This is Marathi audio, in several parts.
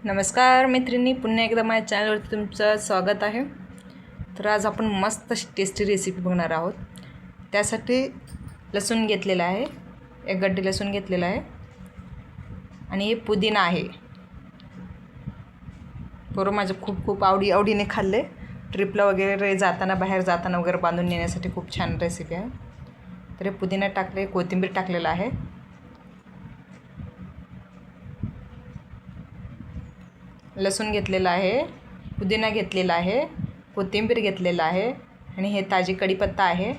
नमस्कार मैत्रिणी, पुन्हा एकदा माझ्या चॅनलवरती तुमचं स्वागत आहे. तर आज आपण मस्त टेस्टी रेसिपी बघणार आहोत. त्यासाठी लसूण घेतलेला आहे, एक गड्डी लसूण घेतलेला आहे आणि हे पुदिना आहे. पोरं माझं खूप आवडीने खाल्ले. ट्रिपला वगैरे जाताना, बाहेर जाताना वगैरे बांधून नेण्यासाठी खूप छान रेसिपी आहे. तर हे पुदिना टाकले, कोथिंबीर टाकलेला आहे, लसूण घेतलेला आहे, पुदिना घेतलेला आहे, कोथिंबीर घेतलेला आहे आणि हे ताजी कढीपत्ता आहे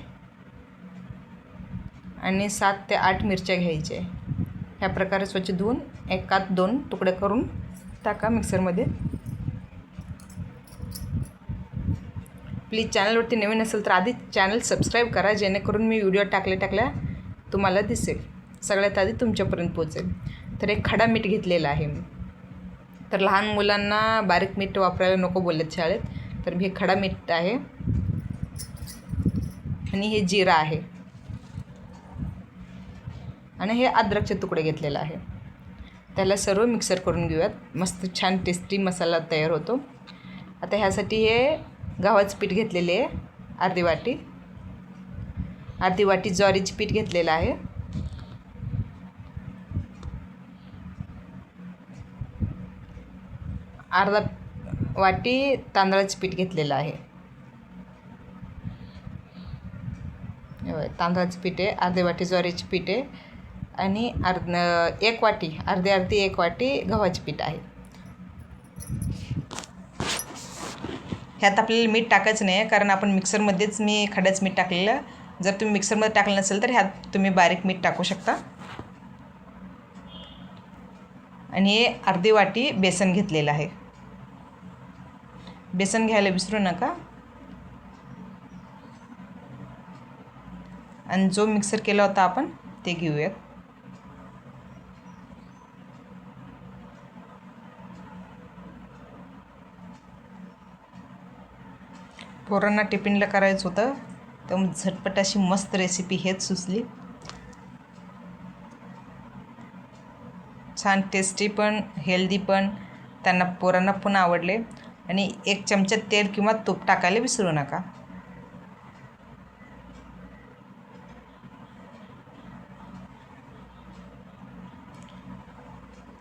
आणि 7 ते 8 मिरच्या घ्यायचे. ह्या प्रकारे स्वच्छ धुवून एकात 2 तुकडे करून टाका मिक्सरमध्ये. प्लीज चॅनलवरती नवीन असेल तर आधी चॅनल सबस्क्राईब करा, जेणेकरून मी व्हिडिओ टाकल्या तुम्हाला दिसेल, सगळ्यात आधी तुमच्यापर्यंत पोहोचेल. तर एक खडा मीठ घेतलेला आहे मी. तर लहान मुलांना बारीक मीठ वापरायला नको बोललेत शाळेत, तर हे खडा मीठ आहे आणि हे जिरा आहे आणि हे अद्रकचे तुकडे घेतलेला आहे. त्याला सर्व मिक्सर करून घेऊयात. मस्त छान टेस्टी मसाला तयार होतो. आता ह्यासाठी हे गव्हाचं पीठ घेतलेले आहे, अर्धी वाटी ज्वारीचे पीठ घेतलेलं आहे, अर्धा वाटी तांदळाचे पीठ घेतलेलं आहे. तांदळाचं पीठ आहे, अर्धी वाटी ज्वारीचे पीठ आहे आणि एक वाटी गव्हाचे पीठ आहे. ह्यात आपल्याला मीठ टाकायचं नाही, कारण आपण मिक्सरमध्येच मी खड्याचं मीठ टाकलेलं. जर तुम्ही मिक्सरमध्ये टाकलं नसेल तर ह्यात तुम्ही बारीक मीठ टाकू शकता. आणि हे अर्धी वाटी बेसन घेतलेलं आहे. बेसन घ्यायला विसरू नका. आणि जो मिक्सर केला होता आपण ते घेऊयात. पोरांना टिफिनला करायचं होतं, तर झटपट अशी मस्त रेसिपी हेच सुचली. छान टेस्टी पण, हेल्दी पण, पोरांना पण आवडले. आणि 1 चमचा तेल किंवा तूप टाकायला विसरू नका.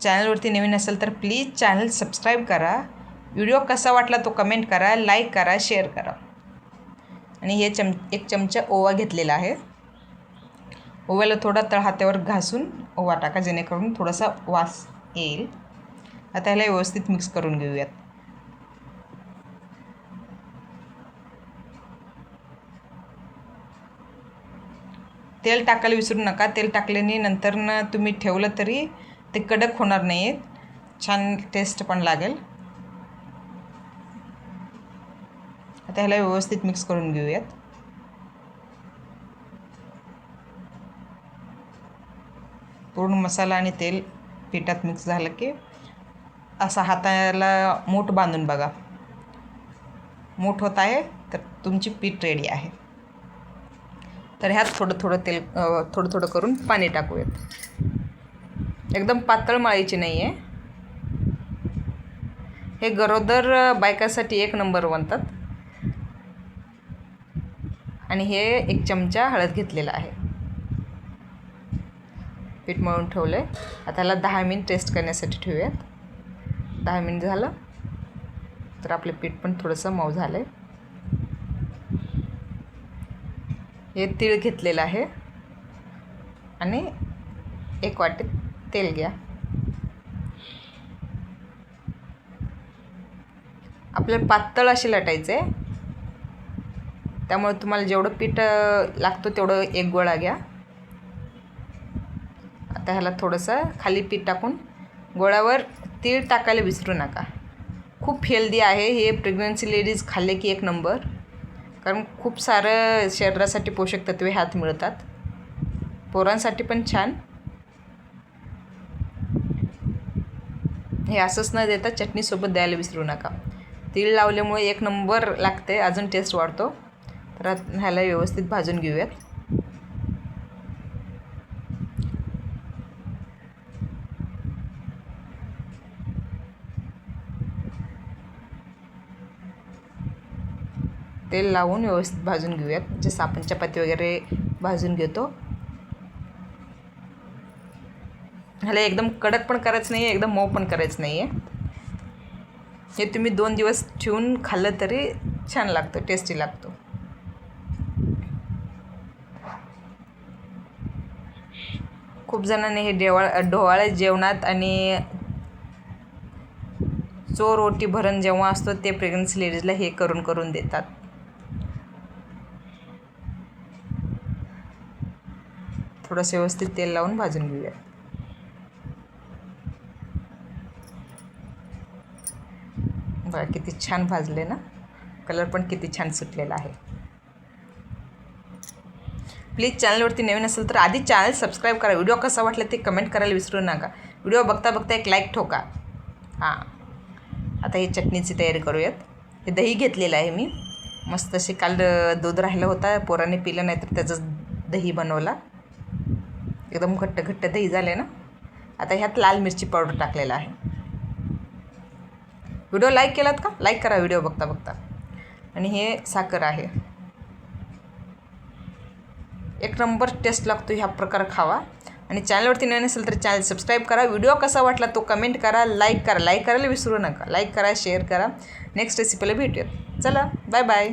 चॅनलवरती नवीन असेल तर प्लीज चॅनल सबस्क्राईब करा. व्हिडिओ कसा वाटला तो कमेंट करा, लाईक करा, शेअर करा. आणि हे 1 चमचा ओवा घेतलेला आहे. ओव्याला थोडा तळहातावर घासून ओवा टाका, जेणेकरून थोडासा वास येईल. आता ह्याला व्यवस्थित मिक्स करून घेऊयात. तेल टाकायला विसरू नका. तेल टाकल्याने नंतर तुम्ही ठेवलं तरी ते कडक होणार नाही, छान टेस्ट पण लागेल. आता ह्याला व्यवस्थित मिक्स करून घेऊयात. पूर्ण मसाला आणि तेल पिठात मिक्स झालं की असा हाताला मूठ बांधून बघा. मूठ होत आहे तर तुमची पीठ रेडी आहे. तर ह्यात थोडं करून पाणी टाकूयात. एकदम पातळ मळायची नाही आहे. हे गरोदर बायकासाठी 1 नंबर बनतात. आणि हे 1 चमचा हळद घेतलेला आहे. पीठ मळून ठेवलं आहे. आता ह्याला 10 मिनिट टेस्ट करण्यासाठी ठेवूयात. 10 मिनिट झालं तर आपले पीठ पण थोडंसं मऊ झालं आहे. हे तीळ घेतलेलं आहे आणि 1 वाटी तेल घ्या. आपल्याला पातळ अशी लाटायचं आहे, त्यामुळे तुम्हाला जेवढं पीठ लागतं तेवढं 1 गोळा घ्या. आता ह्याला थोडंसं खाली पीठ टाकून गोळ्यावर तीळ टाकायला विसरू नका. खूप हेल्दी आहे हे. प्रेग्नन्सी लेडीज खाल्ले की 1 नंबर, कारण खूप सारं शरीरासाठी पोषक तत्वे ह्यात मिळतात. पोरांसाठी पण छान. हे असंच न देता चटणीसोबत द्यायला विसरू नका. तीळ लावल्यामुळे 1 नंबर लागते, अजून टेस्ट वाढतो. तर ह्याला व्यवस्थित भाजून घेऊयात. तेल लावून व्यवस्थित भाजून घेऊयात, जसं आपण चपाती वगैरे भाजून घेतो. ह्याला एकदम कडक पण करायचं नाही आहे, एकदम मऊ पण करायचं नाही आहे. हे तुम्ही 2 दिवस ठेवून खाल्लं तरी छान लागतं, टेस्टी लागतो. खूप जणांनी हे ढोवाळे जेवणात आणि चोर ओटी भरण जेव्हा असतो ते प्रेग्नन्सी लेडीजला हे करून देतात. थोडंसं व्यवस्थित तेल लावून भाजून घेऊया. बघा किती छान भाजले ना, कलर पण किती छान सुटलेला आहे. प्लीज चॅनलवरती नवीन असेल तर आधी चॅनल सबस्क्राईब करा. व्हिडिओ कसा वाटला ते कमेंट करायला विसरू नका. व्हिडिओ बघता बघता एक लाईक ठोका. हां, आता ही चटणीची तयारी करूयात. हे दही घेतलेलं आहे मी, मस्त असे काल दूध राहिलं होता, पोराने पिलं नाही तर त्याचं दही बनवला. एकदम घट्ट घट्ट दही झाले ना. आता ह्यात लाल मिरची पावडर टाकलेला आहे. व्हिडिओ लाईक केलात का? लाईक करा व्हिडिओ बघता बघता. आणि हे साखर आहे. एक नंबर टेस्ट लागतो, ह्या प्रकार खावा. आणि चॅनलवरती नवीन असेल तर चॅनल सबस्क्राईब करा. व्हिडिओ कसा वाटला तो कमेंट करा, लाईक करा. लाईक करायला विसरू नका. लाईक करा, शेअर करा. नेक्स्ट रेसिपीला भेटूयात. चला, बाय बाय.